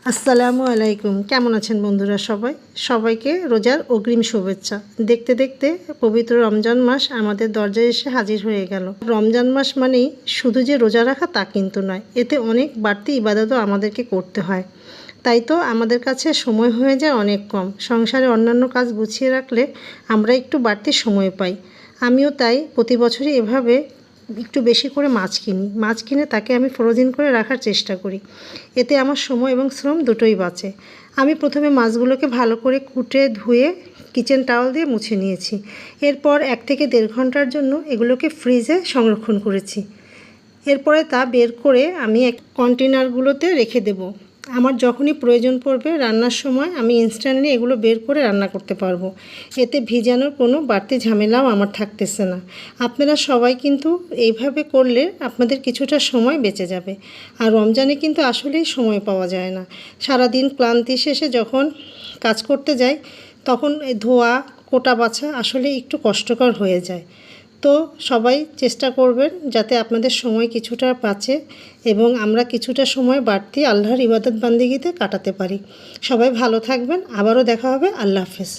আসসালামু আলাইকুম। কেমন আছেন বন্ধুরা? সবাইকে রোজার অগ্রিম শুভেচ্ছা। দেখতে দেখতে পবিত্র রমজান মাস আমাদের দরজায় এসে হাজির হয়ে গেল। রমজান মাস মানেই শুধু যে রোজা রাখা তা কিন্তু নয়, এতে অনেক বাড়তি ইবাদতও আমাদেরকে করতে হয়। তাই তো আমাদের কাছে সময় হয়ে যায় অনেক কম। সংসারে অন্যান্য কাজ গুছিয়ে রাখলে আমরা একটু বাড়তি সময় পাই। আমিও তাই প্রতি বছরই এভাবে একটু বেশি করে মাছ কিনে তাকে আমি ফ্রোজেন করে রাখার চেষ্টা করি। এতে আমার সময় এবং শ্রম দুটোই বাঁচে। আমি প্রথমে মাছগুলোকে ভালো করে কুটে ধুয়ে কিচেন টাওয়াল দিয়ে মুছে নিয়েছি। এরপর 1 থেকে 1.5 ঘন্টার জন্য এগুলোকে ফ্রিজে সংরক্ষণ করেছি। এরপরে তা বের করে আমি এক কন্টেনারগুলোতে রেখে দেব। আমার যখনই প্রয়োজন পড়বে রান্নার সময় আমি ইনস্ট্যান্টলি এগুলো বের করে রান্না করতে পারবো। এতে ভিজানোর কোনো বাড়তি ঝামেলাও আমার থাকতেছে না। আপনারা সবাই কিন্তু এইভাবে করলে আপনাদের কিছুটা সময় বেঁচে যাবে। আর রমজানে কিন্তু আসলেই সময় পাওয়া যায় না। সারাদিন ক্লান্তি শেষে যখন কাজ করতে যাই তখন ধোয়া কোটা বাছা আসলে একটু কষ্টকর হয়ে যায়। তো সবাই চেষ্টা করবেন যাতে আপনাদের সময় কিছুটা বাঁচে এবং আমরা কিছুটা সময় বাড়তি আল্লাহর ইবাদত বান্দিগিতে কাটাতে পারি। সবাই ভালো থাকবেন। আবারও দেখা হবে। আল্লাহ হাফেজ।